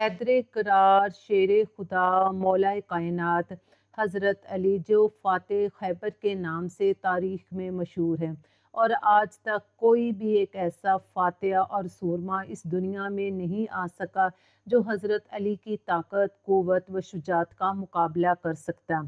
حیدر قرار، شیر خدا، مولا کائنات حضرت علی جو فاتح خیبر کے نام سے تاریخ میں مشہور ہے، اور آج تک کوئی بھی ایک ایسا فاتح اور سورما اس دنیا میں نہیں آ سکا جو حضرت علی کی طاقت، قوت و شجاعت کا مقابلہ کر سکتا۔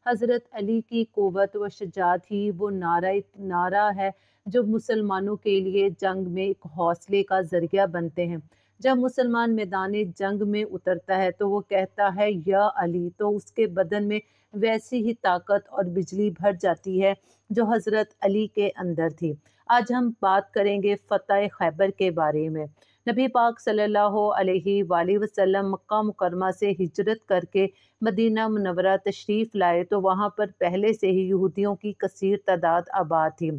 حضرت علی کی قوت و شجاعت ہی وہ نعرہ ہے جو مسلمانوں کے لیے جنگ میں ایک حوصلے کا ذریعہ بنتے ہیں۔ جب مسلمان میدان جنگ میں اترتا ہے تو وہ کہتا ہے یا علی، تو اس کے بدن میں ویسی ہی طاقت اور بجلی بھر جاتی ہے جو حضرت علی کے اندر تھی۔ آج ہم بات کریں گے فتح خیبر کے بارے میں۔ نبی پاک صلی اللہ علیہ وآلہ وسلم مکہ مکرمہ سے ہجرت کر کے مدینہ منورہ تشریف لائے تو وہاں پر پہلے سے ہی یہودیوں کی کثیر تعداد آباد تھی۔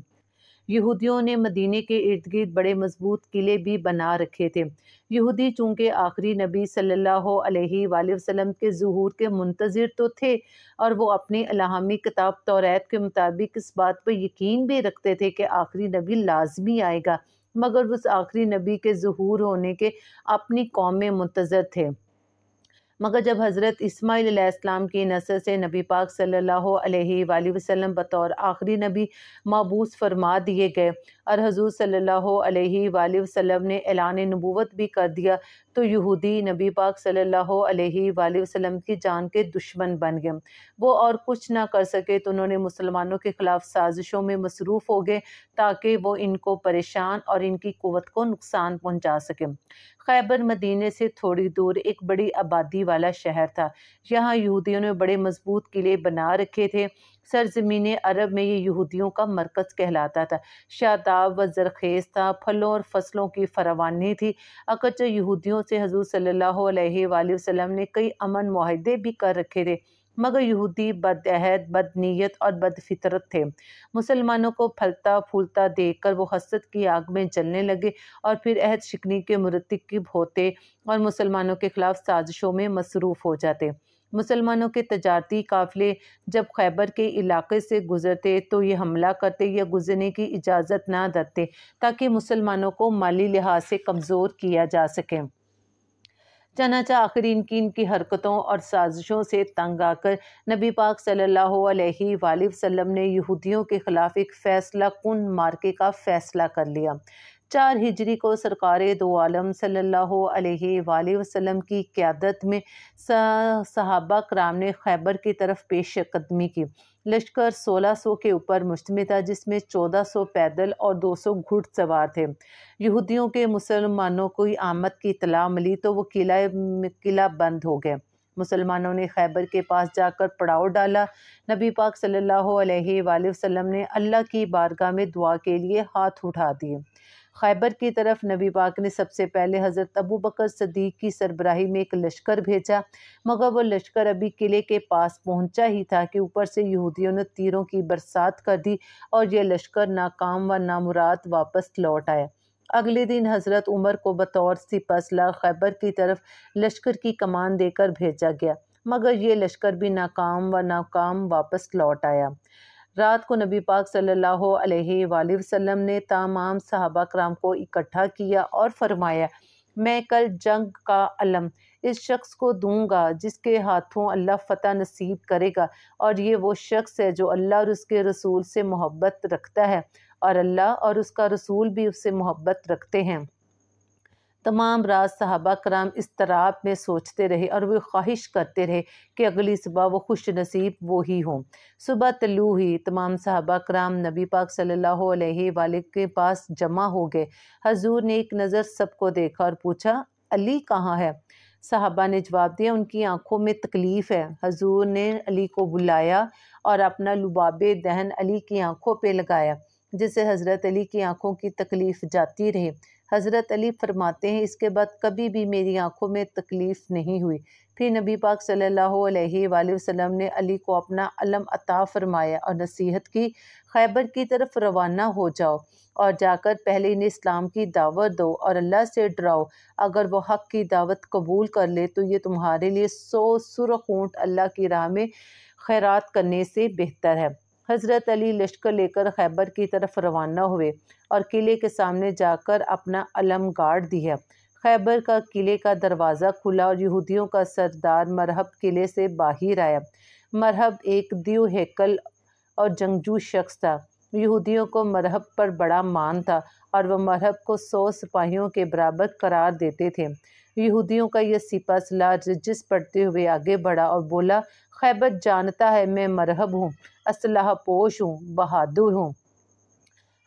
یہودیوں نے مدینے کے ارد گرد بڑے مضبوط قلعے بھی بنا رکھے تھے۔ یہودی چونکہ آخری نبی صلی اللہ علیہ وآلہ وسلم کے ظہور کے منتظر تو تھے، اور وہ اپنی الہامی کتاب توریت کے مطابق اس بات پر یقین بھی رکھتے تھے کہ آخری نبی لازمی آئے گا، مگر اس آخری نبی کے ظہور ہونے کے اپنی قوم میں منتظر تھے۔ مگر جب حضرت اسماعیل علیہ السلام کی نسل سے نبی پاک صلی اللہ علیہ وآلہ وسلم بطور آخری نبی مبعوث فرما دیے گئے اور حضور صلی اللہ علیہ وآلہ وسلم نے اعلان نبوت بھی کر دیا، تو یہودی نبی پاک صلی اللہ علیہ وآلہ وسلم کی جان کے دشمن بن گئے۔ وہ اور کچھ نہ کر سکے تو انہوں نے مسلمانوں کے خلاف سازشوں میں مصروف ہو گئے تاکہ وہ ان کو پریشان اور ان کی قوت کو نقصان پہنچا سکے۔ خیبر مدینے سے تھوڑی دور ایک بڑی آبادی والا شہر تھا۔ یہاں یہودیوں نے بڑے مضبوط قلعے بنا رکھے تھے۔ سرزمین عرب میں یہ یہودیوں کا مرکز کہلاتا تھا۔ شاداب و زرخیز تھا، پھلوں اور فصلوں کی فراوانی تھی۔ اگرچہ یہودیوں سے حضور صلی اللہ علیہ وآلہ وسلم نے کئی امن معاہدے بھی کر رکھے تھے، مگر یہودی بد عہد، بد نیت اور بد فطرت تھے۔ مسلمانوں کو پھلتا پھولتا دیکھ کر وہ حسد کی آگ میں جلنے لگے اور پھر عہد شکنی کے مرتکب ہوتے اور مسلمانوں کے خلاف سازشوں میں مصروف ہو جاتے۔ مسلمانوں کے تجارتی قافلے جب خیبر کے علاقے سے گزرتے تو یہ حملہ کرتے یا گزرنے کی اجازت نہ دیتے تاکہ مسلمانوں کو مالی لحاظ سے کمزور کیا جا سکے۔ چنانچہ آخر ان کی حرکتوں اور سازشوں سے تنگ آ کر نبی پاک صلی اللہ علیہ وآلہ وسلم نے یہودیوں کے خلاف ایک فیصلہ کن مارکے کا فیصلہ کر لیا۔ 4 ہجری کو سرکار دو عالم صلی اللہ علیہ وآلہ وسلم کی قیادت میں صحابہ کرام نے خیبر کی طرف پیش قدمی کی۔ لشکر 1600 کے اوپر مشتمل تھا، جس میں 1400 پیدل اور 200 گھڑ سوار تھے۔ یہودیوں کے مسلمانوں کی آمد کی اطلاع ملی تو وہ قلعہ بند ہو گئے۔ مسلمانوں نے خیبر کے پاس جا کر پڑاؤ ڈالا۔ نبی پاک صلی اللہ علیہ وآلہ وسلم نے اللہ کی بارگاہ میں دعا کے لیے ہاتھ اٹھا دیے۔ خیبر کی طرف نبی پاک نے سب سے پہلے حضرت ابوبکر صدیق کی سربراہی میں ایک لشکر بھیجا، مگر وہ لشکر ابھی قلعے کے پاس پہنچا ہی تھا کہ اوپر سے یہودیوں نے تیروں کی برسات کر دی اور یہ لشکر ناکام و نامراد واپس لوٹ آیا۔ اگلے دن حضرت عمر کو بطور سپہ سالار خیبر کی طرف لشکر کی کمان دے کر بھیجا گیا، مگر یہ لشکر بھی ناکام واپس لوٹ آیا۔ رات کو نبی پاک صلی اللہ علیہ وآلہ وسلم نے تمام صحابہ کرام کو اکٹھا کیا اور فرمایا، میں کل جنگ کا علم اس شخص کو دوں گا جس کے ہاتھوں اللہ فتح نصیب کرے گا، اور یہ وہ شخص ہے جو اللہ اور اس کے رسول سے محبت رکھتا ہے، اور اللہ اور اس کا رسول بھی اس سے محبت رکھتے ہیں۔ تمام رات صحابہ کرام اضطراب میں سوچتے رہے اور وہ خواہش کرتے رہے کہ اگلی صبح وہ خوش نصیب وہی ہوں۔ صبح طلوع ہوئی، تمام صحابہ کرام نبی پاک صلی اللہ علیہ وآلہ کے پاس جمع ہو گئے۔ حضور نے ایک نظر سب کو دیکھا اور پوچھا، علی کہاں ہے؟ صحابہ نے جواب دیا، ان کی آنکھوں میں تکلیف ہے۔ حضور نے علی کو بلایا اور اپنا لباب دہن علی کی آنکھوں پہ لگایا، جس سے حضرت علی کی آنکھوں کی تکلیف جاتی رہی۔ حضرت علی فرماتے ہیں، اس کے بعد کبھی بھی میری آنکھوں میں تکلیف نہیں ہوئی۔ پھر نبی پاک صلی اللہ علیہ وآلہ وسلم نے علی کو اپنا علم عطا فرمایا اور نصیحت کی، خیبر کی طرف روانہ ہو جاؤ اور جا کر پہلے انہیں اسلام کی دعوت دو اور اللہ سے ڈراؤ۔ اگر وہ حق کی دعوت قبول کر لے تو یہ تمہارے لیے 100 سرخ اونٹ اللہ کی راہ میں خیرات کرنے سے بہتر ہے۔ حضرت علی لشکر لے کر خیبر کی طرف روانہ ہوئے اور قلعے کے سامنے جا کر اپنا علم گاڑ دیا۔ خیبر کا قلعے کا دروازہ کھلا اور یہودیوں کا سردار مرحب قلعے سے باہر آیا۔ مرحب ایک دیو ہیکل اور جنگجو شخص تھا۔ یہودیوں کو مرحب پر بڑا مان تھا اور وہ مرحب کو 100 سپاہیوں کے برابر قرار دیتے تھے۔ یہودیوں کا یہ سپہ سالار رجس پڑھتے ہوئے آگے بڑھا اور بولا، خیبر جانتا ہے میں مرحب ہوں، اسلحہ پوش ہوں، بہادر ہوں۔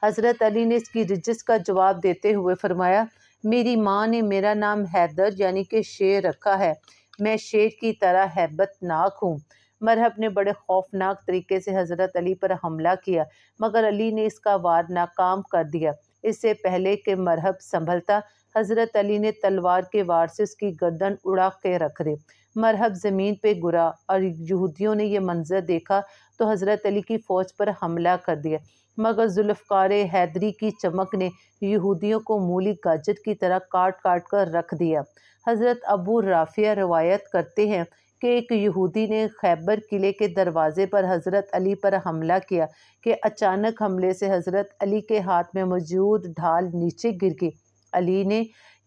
حضرت علی نے اس کی رجس کا جواب دیتے ہوئے فرمایا، میری ماں نے میرا نام حیدر یعنی کہ شیر رکھا ہے، میں شیر کی طرح ہیبت ناک ہوں۔ مرحب نے بڑے خوفناک طریقے سے حضرت علی پر حملہ کیا، مگر علی نے اس کا وار ناکام کر دیا۔ اس سے پہلے کہ مرحب سنبھلتا، حضرت علی نے تلوار کے وار سے اس کی گردن اڑا کے رکھ دی۔ مرحب زمین پہ گرا اور یہودیوں نے یہ منظر دیکھا تو حضرت علی کی فوج پر حملہ کر دیا، مگر ذوالفقار حیدری کی چمک نے یہودیوں کو مولی گاجر کی طرح کاٹ کاٹ کر رکھ دیا۔ حضرت ابو رافع روایت کرتے ہیں کہ ایک یہودی نے خیبر قلعے کے دروازے پر حضرت علی پر حملہ کیا کہ اچانک حملے سے حضرت علی کے ہاتھ میں موجود ڈھال نیچے گر گئی۔ علی نے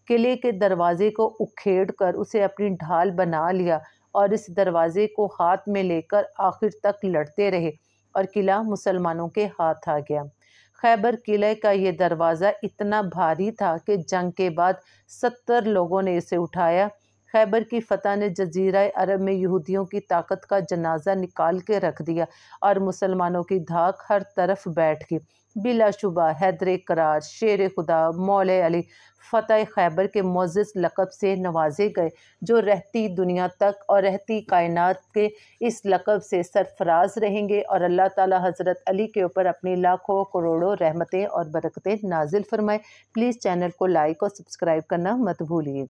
قلعے کے دروازے کو اکھیڑ کر اسے اپنی ڈھال بنا لیا اور اس دروازے کو ہاتھ میں لے کر آخر تک لڑتے رہے اور قلعہ مسلمانوں کے ہاتھ آ گیا۔ خیبر قلعے کا یہ دروازہ اتنا بھاری تھا کہ جنگ کے بعد 70 لوگوں نے اسے اٹھایا۔ خیبر کی فتح نے جزیرہ عرب میں یہودیوں کی طاقت کا جنازہ نکال کے رکھ دیا اور مسلمانوں کی دھاک ہر طرف بیٹھ گئی۔ بلا شبہ حیدر کرار، شیر خدا، مولا علی فتح خیبر کے معزز لقب سے نوازے گئے، جو رہتی دنیا تک اور رہتی کائنات کے اس لقب سے سرفراز رہیں گے، اور اللہ تعالی حضرت علی کے اوپر اپنی لاکھوں کروڑوں رحمتیں اور برکتیں نازل فرمائے۔ پلیز چینل کو لائک اور سبسکرائب کرنا مت بھولیے۔